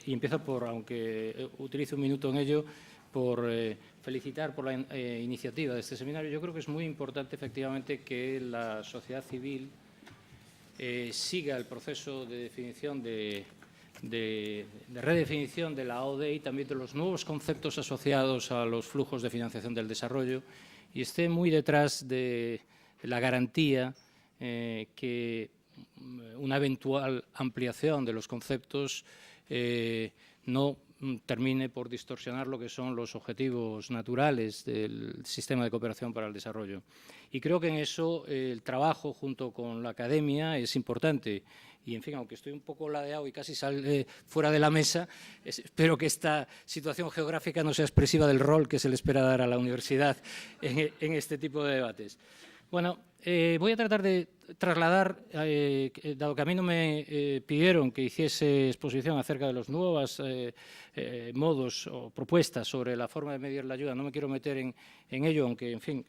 Y empiezo por, aunque utilice un minuto en ello, por felicitar por la iniciativa de este seminario. Yo creo que es muy importante, efectivamente, que la sociedad civil siga el proceso de definición de redefinición de la ODE y también de los nuevos conceptos asociados a los flujos de financiación del desarrollo y esté muy detrás de la garantía que una eventual ampliación de los conceptos no termine por distorsionar lo que son los objetivos naturales del sistema de cooperación para el desarrollo. Y creo que en eso el trabajo junto con la academia es importante. Y, en fin, aunque estoy un poco ladeado y casi sale fuera de la mesa, espero que esta situación geográfica no sea expresiva del rol que se le espera dar a la universidad en este tipo de debates. Bueno, voy a tratar de trasladar, dado que a mí no me pidieron que hiciese exposición acerca de los nuevos modos o propuestas sobre la forma de medir la ayuda, no me quiero meter en ello, aunque, en fin,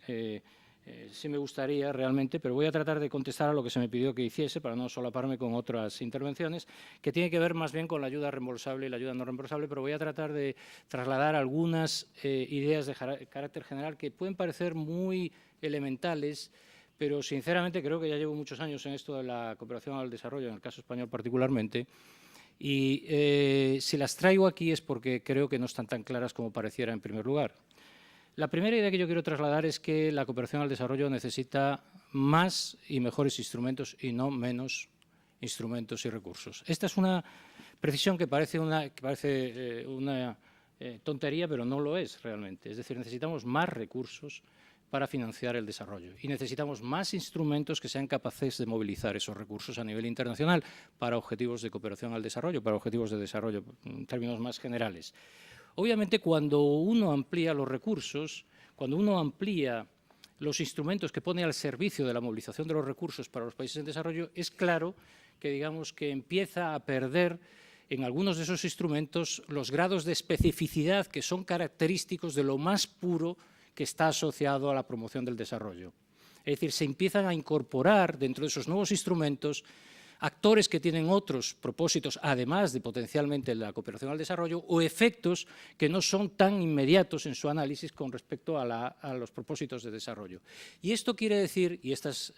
sí me gustaría realmente, pero voy a tratar de contestar a lo que se me pidió que hiciese para no solaparme con otras intervenciones, que tiene que ver más bien con la ayuda reembolsable y la ayuda no reembolsable, pero voy a tratar de trasladar algunas ideas de carácter general que pueden parecer muy elementales, pero sinceramente creo que ya llevo muchos años en esto de la cooperación al desarrollo, en el caso español particularmente, y si las traigo aquí es porque creo que no están tan claras como pareciera en primer lugar. La primera idea que yo quiero trasladar es que la cooperación al desarrollo necesita más y mejores instrumentos y no menos instrumentos y recursos. Esta es una precisión que parece una tontería, pero no lo es realmente. Es decir, necesitamos más recursos para financiar el desarrollo y necesitamos más instrumentos que sean capaces de movilizar esos recursos a nivel internacional para objetivos de cooperación al desarrollo, para objetivos de desarrollo en términos más generales. Obviamente, cuando uno amplía los recursos, cuando uno amplía los instrumentos que pone al servicio de la movilización de los recursos para los países en desarrollo, es claro que, digamos, que empieza a perder en algunos de esos instrumentos los grados de especificidad que son característicos de lo más puro que está asociado a la promoción del desarrollo. Es decir, se empiezan a incorporar dentro de esos nuevos instrumentos actores que tienen otros propósitos, además de potencialmente la cooperación al desarrollo, o efectos que no son tan inmediatos en su análisis con respecto a los propósitos de desarrollo. Y esto quiere decir, y esta es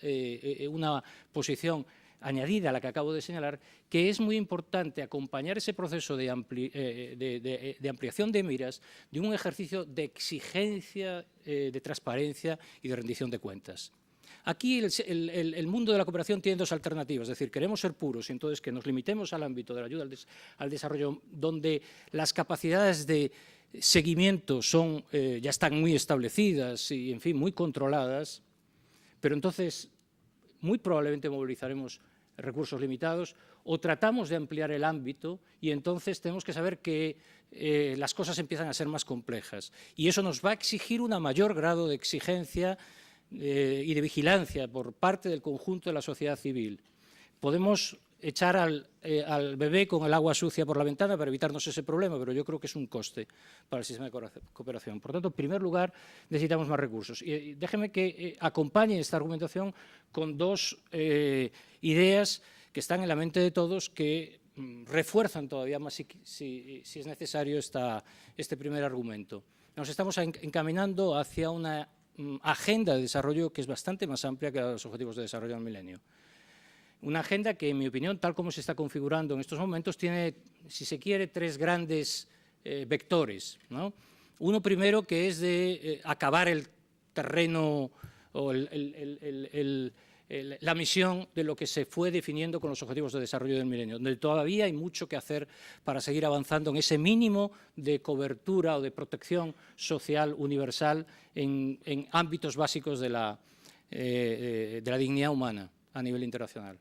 una posición añadida a la que acabo de señalar, que es muy importante acompañar ese proceso de ampliación de miras de un ejercicio de exigencia, de transparencia y de rendición de cuentas. Aquí el mundo de la cooperación tiene dos alternativas, es decir, queremos ser puros y entonces que nos limitemos al ámbito de la ayuda al desarrollo, donde las capacidades de seguimiento ya están muy establecidas y, en fin, muy controladas, pero entonces muy probablemente movilizaremos recursos limitados, o tratamos de ampliar el ámbito y entonces tenemos que saber que las cosas empiezan a ser más complejas. Y eso nos va a exigir un mayor grado de exigencia y de vigilancia por parte del conjunto de la sociedad civil. Podemos echar al bebé con el agua sucia por la ventana para evitarnos ese problema, pero yo creo que es un coste para el sistema de cooperación. Por tanto, en primer lugar, necesitamos más recursos. Y déjeme que acompañe esta argumentación con dos ideas que están en la mente de todos que refuerzan todavía más, si es necesario, este primer argumento. Nos estamos encaminando hacia una agenda de desarrollo que es bastante más amplia que los objetivos de desarrollo del milenio. Una agenda que, en mi opinión, tal como se está configurando en estos momentos, tiene, si se quiere, tres grandes vectores, ¿no? Uno primero que es de acabar el terreno o la misión de lo que se fue definiendo con los objetivos de desarrollo del milenio, donde todavía hay mucho que hacer para seguir avanzando en ese mínimo de cobertura o de protección social universal en ámbitos básicos de la dignidad humana a nivel internacional.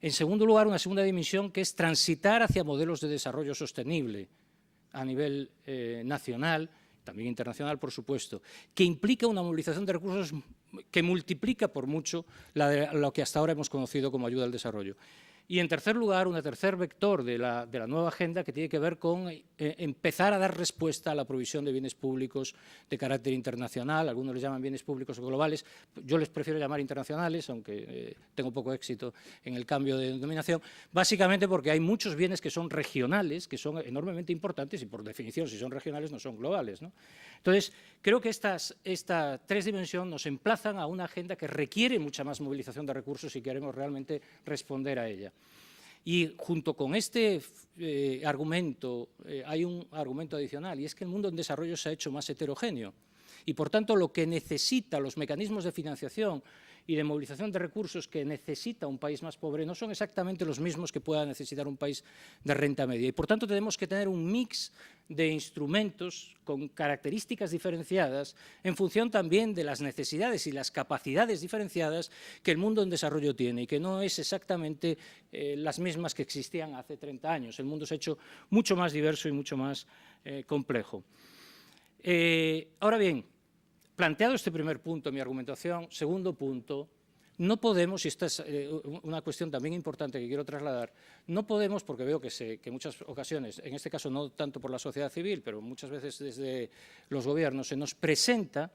En segundo lugar, una segunda dimensión que es transitar hacia modelos de desarrollo sostenible a nivel nacional, también internacional, por supuesto, que implica una movilización de recursos que multiplica por mucho lo que hasta ahora hemos conocido como ayuda al desarrollo. Y, en tercer lugar, un tercer vector de la nueva agenda que tiene que ver con empezar a dar respuesta a la provisión de bienes públicos de carácter internacional. Algunos les llaman bienes públicos globales. Yo les prefiero llamar internacionales, aunque tengo poco éxito en el cambio de denominación, básicamente porque hay muchos bienes que son regionales, que son enormemente importantes y, por definición, si son regionales, no son globales, ¿no? Entonces, creo que esta tres dimensiones nos emplazan a una agenda que requiere mucha más movilización de recursos si queremos realmente responder a ella. Y junto con este argumento hay un argumento adicional, y es que el mundo en desarrollo se ha hecho más heterogéneo. Y, por tanto, lo que necesita, los mecanismos de financiación y de movilización de recursos que necesita un país más pobre no son exactamente los mismos que pueda necesitar un país de renta media. Y, por tanto, tenemos que tener un mix de instrumentos con características diferenciadas en función también de las necesidades y las capacidades diferenciadas que el mundo en desarrollo tiene y que no es exactamente las mismas que existían hace 30 años. El mundo se ha hecho mucho más diverso y mucho más complejo. Ahora bien, planteado este primer punto en mi argumentación, segundo punto, no podemos, y esta es una cuestión también importante que quiero trasladar, no podemos, porque veo que en muchas ocasiones, en este caso no tanto por la sociedad civil, pero muchas veces desde los gobiernos, se nos presenta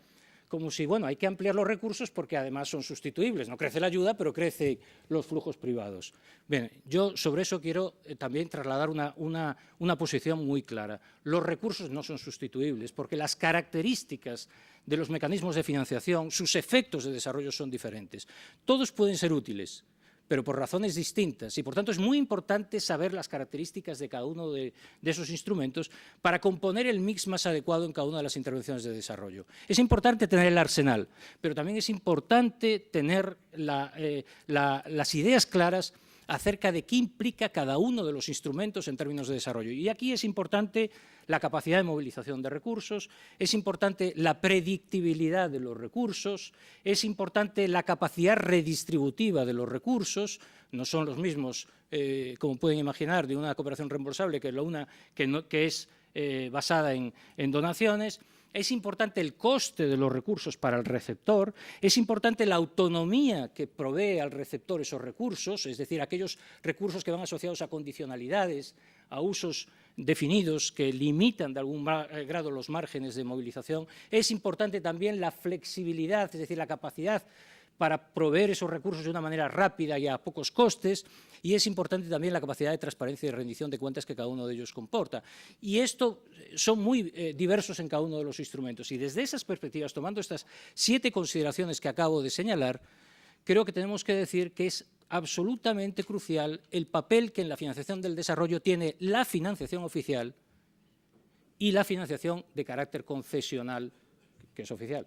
como si, bueno, hay que ampliar los recursos porque además son sustituibles. No crece la ayuda, pero crecen los flujos privados. Bien, yo sobre eso quiero también trasladar una posición muy clara. Los recursos no son sustituibles porque las características de los mecanismos de financiación, sus efectos de desarrollo son diferentes. Todos pueden ser útiles, pero por razones distintas, y por tanto es muy importante saber las características de cada uno de esos instrumentos para componer el mix más adecuado en cada una de las intervenciones de desarrollo. Es importante tener el arsenal, pero también es importante tener las ideas claras acerca de qué implica cada uno de los instrumentos en términos de desarrollo. Y aquí es importante la capacidad de movilización de recursos, es importante la predictibilidad de los recursos, es importante la capacidad redistributiva de los recursos. No son los mismos, como pueden imaginar, de una cooperación reembolsable que una que es basada en donaciones. Es importante el coste de los recursos para el receptor, es importante la autonomía que provee al receptor esos recursos, es decir, aquellos recursos que van asociados a condicionalidades, a usos definidos que limitan de algún grado los márgenes de movilización. Es importante también la flexibilidad, es decir, la capacidad para proveer esos recursos de una manera rápida y a pocos costes, y es importante también la capacidad de transparencia y de rendición de cuentas que cada uno de ellos comporta. Y esto son muy diversos en cada uno de los instrumentos. Y desde esas perspectivas, tomando estas 7 consideraciones que acabo de señalar, creo que tenemos que decir que es absolutamente crucial el papel que en la financiación del desarrollo tiene la financiación oficial y la financiación de carácter concesional, que es oficial.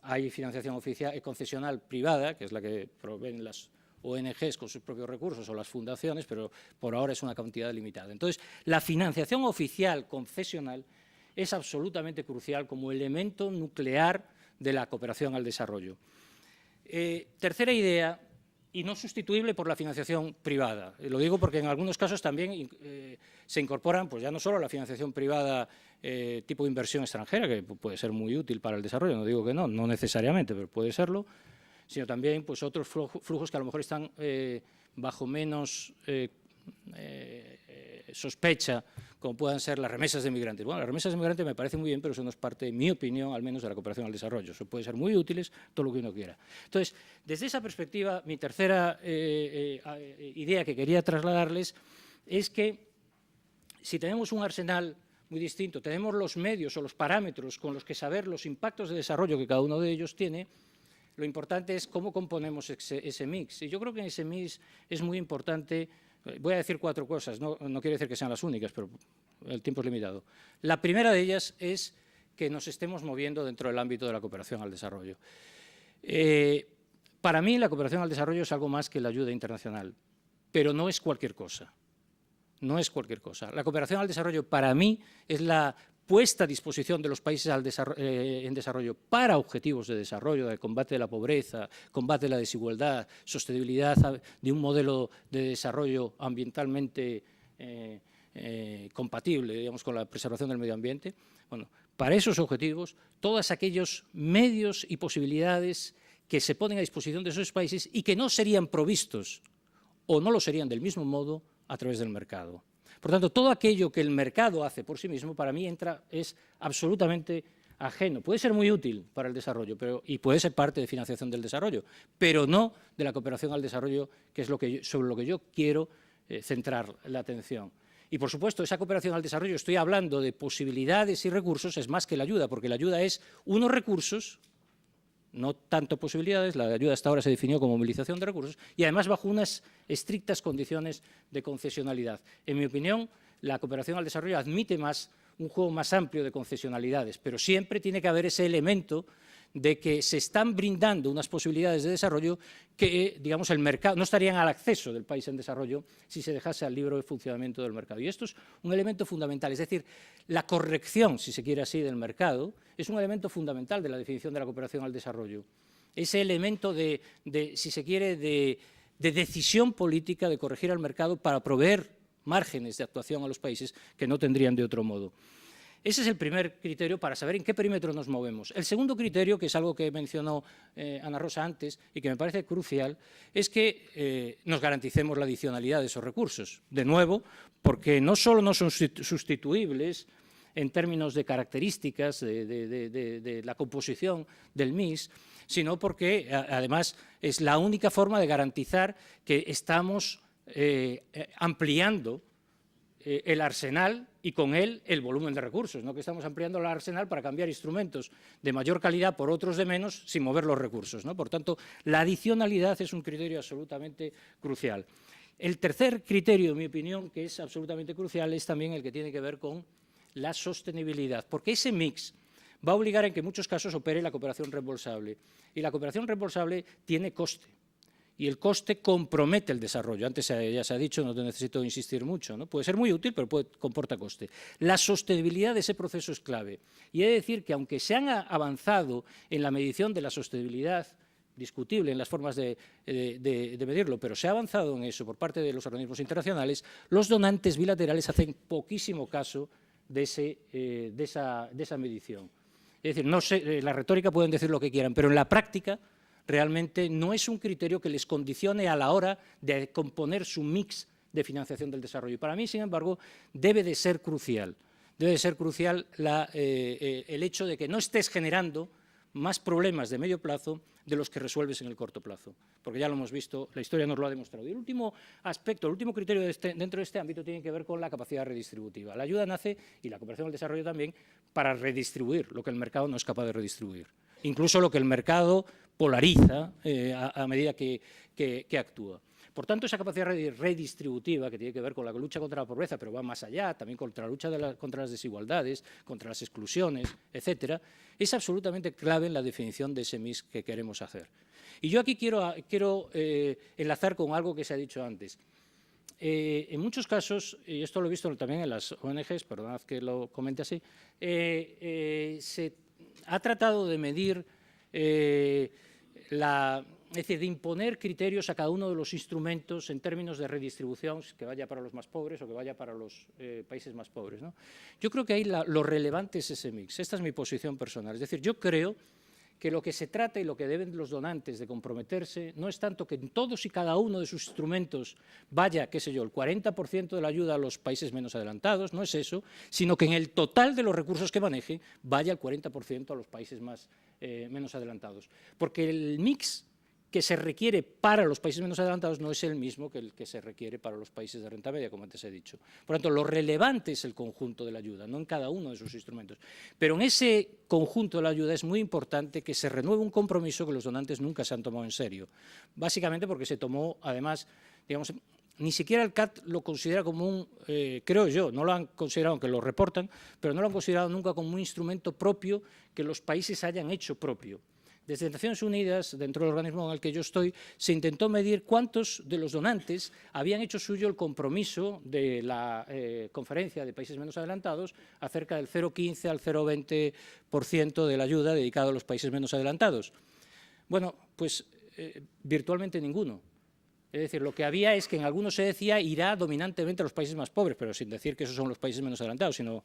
Hay financiación oficial, concesional privada, que es la que proveen las ONGs con sus propios recursos o las fundaciones, pero por ahora es una cantidad limitada. Entonces, la financiación oficial concesional es absolutamente crucial como elemento nuclear de la cooperación al desarrollo. Tercera idea, y no sustituible por la financiación privada. Lo digo porque en algunos casos también se incorporan, pues ya no solo la financiación privada tipo de inversión extranjera, que puede ser muy útil para el desarrollo, no digo que no necesariamente, pero puede serlo, sino también pues, otros flujos que a lo mejor están bajo menos sospecha, como puedan ser las remesas de migrantes. Bueno, las remesas de migrantes me parecen muy bien, pero eso no es parte, en mi opinión, al menos de la cooperación al desarrollo. Eso puede ser muy útiles, todo lo que uno quiera. Entonces, desde esa perspectiva, mi tercera idea que quería trasladarles es que si tenemos un arsenal muy distinto, tenemos los medios o los parámetros con los que saber los impactos de desarrollo que cada uno de ellos tiene, lo importante es cómo componemos ese mix. Y yo creo que en ese mix es muy importante. Voy a decir 4 cosas, no quiere decir que sean las únicas, pero el tiempo es limitado. La primera de ellas es que nos estemos moviendo dentro del ámbito de la cooperación al desarrollo. Para mí, la cooperación al desarrollo es algo más que la ayuda internacional, pero no es cualquier cosa. No es cualquier cosa. La cooperación al desarrollo, para mí, es la puesta a disposición de los países en desarrollo para objetivos de desarrollo, de combate de la pobreza, combate de la desigualdad, sostenibilidad de un modelo de desarrollo ambientalmente compatible, digamos, con la preservación del medio ambiente. Bueno, para esos objetivos, todos aquellos medios y posibilidades que se ponen a disposición de esos países y que no serían provistos o no lo serían del mismo modo a través del mercado. Por tanto, todo aquello que el mercado hace por sí mismo, para mí es absolutamente ajeno. Puede ser muy útil para el desarrollo y puede ser parte de financiación del desarrollo, pero no de la cooperación al desarrollo, que es sobre lo que yo quiero centrar la atención. Y, por supuesto, esa cooperación al desarrollo, estoy hablando de posibilidades y recursos, es más que la ayuda, porque la ayuda es unos recursos, no tanto posibilidades, la ayuda hasta ahora se definió como movilización de recursos, y además bajo unas estrictas condiciones de concesionalidad. En mi opinión, la cooperación al desarrollo admite un juego más amplio de concesionalidades, pero siempre tiene que haber ese elemento de que se están brindando unas posibilidades de desarrollo que, digamos, el mercado no estarían al acceso del país en desarrollo si se dejase al libre funcionamiento del mercado. Y esto es un elemento fundamental, es decir, la corrección, si se quiere así, del mercado es un elemento fundamental de la definición de la cooperación al desarrollo. Ese elemento si se quiere, de decisión política de corregir al mercado para proveer márgenes de actuación a los países que no tendrían de otro modo. Ese es el primer criterio para saber en qué perímetro nos movemos. El segundo criterio, que es algo que mencionó Ana Rosa antes y que me parece crucial, es que nos garanticemos la adicionalidad de esos recursos. De nuevo, porque no solo no son sustituibles en términos de características de la composición del mix, sino porque además es la única forma de garantizar que estamos ampliando el arsenal y con él el volumen de recursos, no que estamos ampliando el arsenal para cambiar instrumentos de mayor calidad por otros de menos sin mover los recursos, ¿no? Por tanto, la adicionalidad es un criterio absolutamente crucial. El tercer criterio, en mi opinión, que es absolutamente crucial, es también el que tiene que ver con la sostenibilidad, porque ese mix va a obligar en que en muchos casos opere la cooperación reembolsable, y la cooperación reembolsable tiene coste. Y el coste compromete el desarrollo. Antes ya se ha dicho, no te necesito insistir mucho, ¿no? Puede ser muy útil, pero comporta coste. La sostenibilidad de ese proceso es clave. Y he de decir que, aunque se han avanzado en la medición de la sostenibilidad, discutible en las formas de medirlo, pero se ha avanzado en eso por parte de los organismos internacionales, los donantes bilaterales hacen poquísimo caso de esa medición. Es decir, no sé, la retórica pueden decir lo que quieran, pero en la práctica realmente no es un criterio que les condicione a la hora de componer su mix de financiación del desarrollo. Y para mí, sin embargo, debe de ser crucial el hecho de que no estés generando más problemas de medio plazo de los que resuelves en el corto plazo, porque ya lo hemos visto, la historia nos lo ha demostrado. Y el último aspecto, el último criterio dentro de este ámbito tiene que ver con la capacidad redistributiva. La ayuda nace, y la cooperación al desarrollo también, para redistribuir lo que el mercado no es capaz de redistribuir, incluso lo que el mercado polariza a medida que actúa. Por tanto, esa capacidad redistributiva, que tiene que ver con la lucha contra la pobreza, pero va más allá, también contra la lucha contra las desigualdades, contra las exclusiones, etcétera, es absolutamente clave en la definición de ese mix que queremos hacer. Y yo aquí quiero enlazar con algo que se ha dicho antes. En muchos casos, y esto lo he visto también en las ONGs, perdonad que lo comente así, se ha tratado de medir es decir, de imponer criterios a cada uno de los instrumentos en términos de redistribución, que vaya para los más pobres o que vaya para los países más pobres, ¿no? Yo creo que ahí lo relevante es ese mix. Esta es mi posición personal. Es decir, yo creo que lo que se trata y lo que deben los donantes de comprometerse no es tanto que en todos y cada uno de sus instrumentos vaya, qué sé yo, el 40% de la ayuda a los países menos adelantados, no es eso, sino que en el total de los recursos que maneje vaya el 40% a los países menos adelantados. Porque el mix que se requiere para los países menos adelantados no es el mismo que el que se requiere para los países de renta media, como antes he dicho. Por lo tanto, lo relevante es el conjunto de la ayuda, no en cada uno de sus instrumentos. Pero en ese conjunto de la ayuda es muy importante que se renueve un compromiso que los donantes nunca se han tomado en serio. Básicamente porque se tomó, además, digamos, ni siquiera el CAT lo considera como creo yo, no lo han considerado, aunque lo reportan, pero no lo han considerado nunca como un instrumento propio que los países hayan hecho propio. Desde Naciones Unidas, dentro del organismo en el que yo estoy, se intentó medir cuántos de los donantes habían hecho suyo el compromiso de la conferencia de países menos adelantados acerca del 0,15 al 0,20% de la ayuda dedicada a los países menos adelantados. Bueno, pues virtualmente ninguno. Es decir, lo que había es que en algunos se decía irá dominantemente a los países más pobres, pero sin decir que esos son los países menos adelantados, sino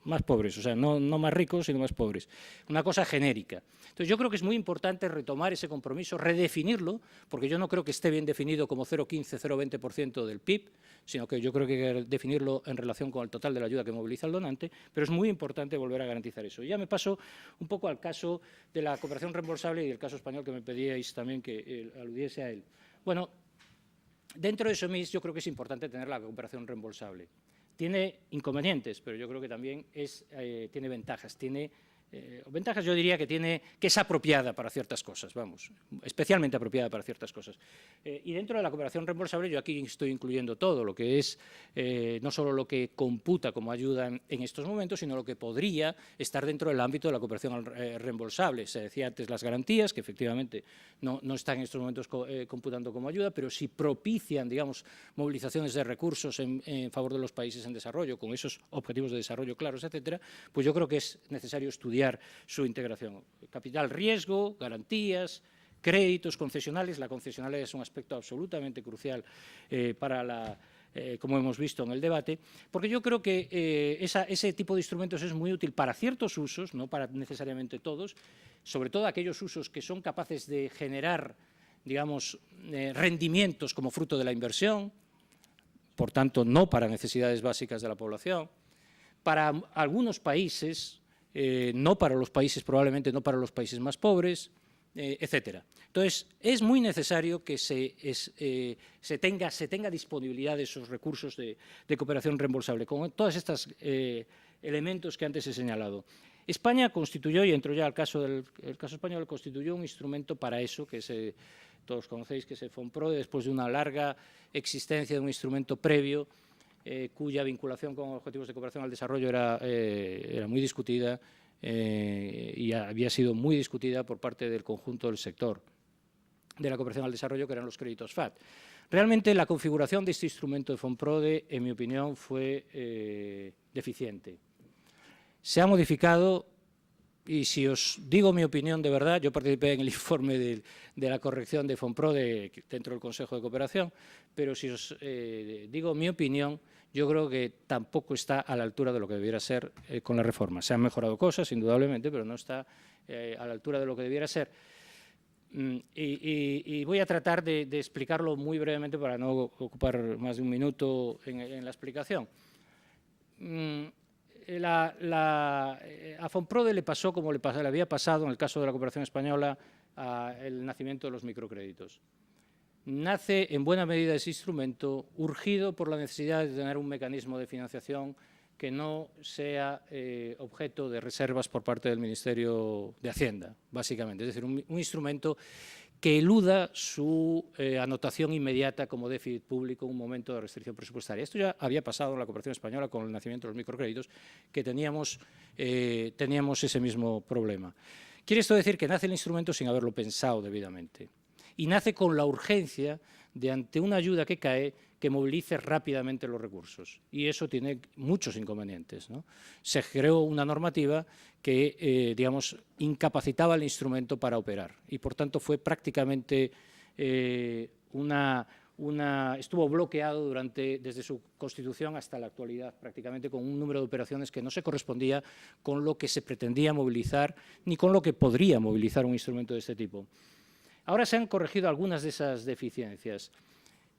más pobres, o sea, no más ricos, sino más pobres. Una cosa genérica. Entonces, yo creo que es muy importante retomar ese compromiso, redefinirlo, porque yo no creo que esté bien definido como 0,15, 0,20% del PIB, sino que yo creo que hay que definirlo en relación con el total de la ayuda que moviliza el donante, pero es muy importante volver a garantizar eso. Y ya me paso un poco al caso de la cooperación reembolsable y el caso español que me pedíais también que aludiese a él. Bueno, dentro de eso mismo yo creo que es importante tener la cooperación reembolsable. Tiene inconvenientes, pero yo creo que también tiene ventajas. Ventajas yo diría que es apropiada para ciertas cosas, vamos, especialmente apropiada para ciertas cosas. Y dentro de la cooperación reembolsable yo aquí estoy incluyendo todo lo que es, no solo lo que computa como ayuda en estos momentos, sino lo que podría estar dentro del ámbito de la cooperación reembolsable. Se decía antes las garantías, que efectivamente no están en estos momentos computando como ayuda, pero si propician, digamos, movilizaciones de recursos en favor de los países en desarrollo, con esos objetivos de desarrollo claros, etcétera, pues yo creo que es necesario estudiar su integración. Capital riesgo, garantías, créditos concesionales. La concesionalidad es un aspecto absolutamente crucial como hemos visto en el debate, porque yo creo que ese tipo de instrumentos es muy útil para ciertos usos, no para necesariamente todos, sobre todo aquellos usos que son capaces de generar, digamos, rendimientos como fruto de la inversión, por tanto, no para necesidades básicas de la población. Para algunos países, no para los países, probablemente no para los países más pobres, etcétera. Entonces, es muy necesario que se tenga disponibilidad de esos recursos de cooperación reembolsable, con todos estos elementos que antes he señalado. España constituyó, y entro ya al caso español, constituyó un instrumento para eso, que todos conocéis, que es el FONPRODE, después de una larga existencia de un instrumento previo, cuya vinculación con objetivos de cooperación al desarrollo era muy discutida y había sido muy discutida por parte del conjunto del sector de la cooperación al desarrollo, que eran los créditos FAD. Realmente la configuración de este instrumento de FONPRODE, en mi opinión, fue deficiente. Se ha modificado, y si os digo mi opinión de verdad, yo participé en el informe de la corrección de FONPRODE dentro del Consejo de Cooperación, pero si os digo mi opinión, yo creo que tampoco está a la altura de lo que debiera ser con la reforma. Se han mejorado cosas, indudablemente, pero no está a la altura de lo que debiera ser. Y voy a tratar de explicarlo muy brevemente para no ocupar más de un minuto en la explicación. A FONPRODE le pasó como le había pasado en el caso de la cooperación española el nacimiento de los microcréditos. Nace en buena medida ese instrumento urgido por la necesidad de tener un mecanismo de financiación que no sea objeto de reservas por parte del Ministerio de Hacienda, básicamente. Es decir, un instrumento que eluda su anotación inmediata como déficit público en un momento de restricción presupuestaria. Esto ya había pasado en la cooperación española con el nacimiento de los microcréditos, que teníamos ese mismo problema. Quiere esto decir que nace el instrumento sin haberlo pensado debidamente y nace con la urgencia de, ante una ayuda que cae, que movilice rápidamente los recursos. Y eso tiene muchos inconvenientes, ¿no? Se creó una normativa que, digamos, incapacitaba al instrumento para operar y, por tanto, fue prácticamente estuvo bloqueado desde su constitución hasta la actualidad, prácticamente con un número de operaciones que no se correspondía con lo que se pretendía movilizar ni con lo que podría movilizar un instrumento de este tipo. Ahora se han corregido algunas de esas deficiencias,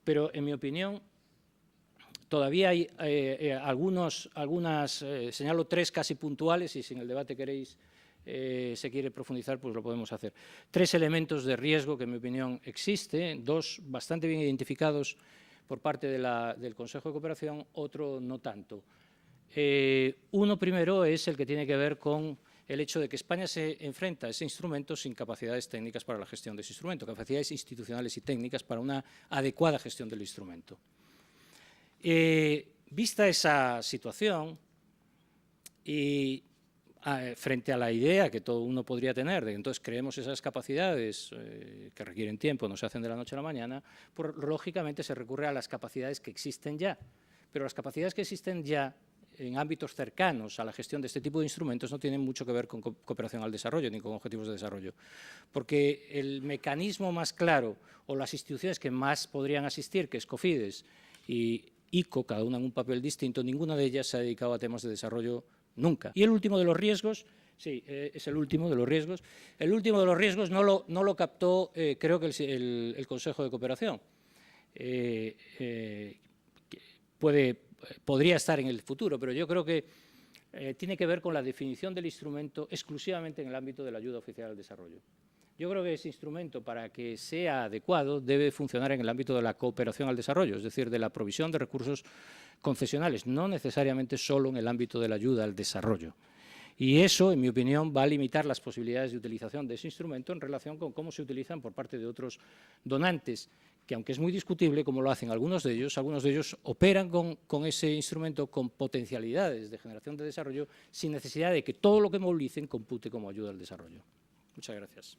pero, en mi opinión, todavía hay señalo tres casi puntuales, y si en el debate se quiere profundizar, pues lo podemos hacer. Tres elementos de riesgo que, en mi opinión, existen, dos bastante bien identificados por parte del Consejo de Cooperación, otro no tanto. Uno primero es el que tiene que ver con el hecho de que España se enfrenta a ese instrumento sin capacidades técnicas para la gestión de ese instrumento, capacidades institucionales y técnicas para una adecuada gestión del instrumento. Vista esa situación y frente a la idea que todo uno podría tener de que entonces creemos esas capacidades que requieren tiempo, no se hacen de la noche a la mañana, pues, lógicamente se recurre a las capacidades que existen ya. Pero las capacidades que existen ya en ámbitos cercanos a la gestión de este tipo de instrumentos no tienen mucho que ver con cooperación al desarrollo ni con objetivos de desarrollo, porque el mecanismo más claro o las instituciones que más podrían asistir, que es COFIDES y ICO, cada una en un papel distinto, ninguna de ellas se ha dedicado a temas de desarrollo nunca. Y el último de los riesgos, sí, es el último de los riesgos. El último de los riesgos no lo captó, creo que el Consejo de Cooperación. Podría estar en el futuro, pero yo creo que tiene que ver con la definición del instrumento exclusivamente en el ámbito de la ayuda oficial al desarrollo. Yo creo que ese instrumento, para que sea adecuado, debe funcionar en el ámbito de la cooperación al desarrollo, es decir, de la provisión de recursos concesionales, no necesariamente solo en el ámbito de la ayuda al desarrollo. Y eso, en mi opinión, va a limitar las posibilidades de utilización de ese instrumento en relación con cómo se utilizan por parte de otros donantes, que aunque es muy discutible cómo lo hacen algunos de ellos operan con ese instrumento con potencialidades de generación de desarrollo sin necesidad de que todo lo que movilicen compute como ayuda al desarrollo. Muchas gracias.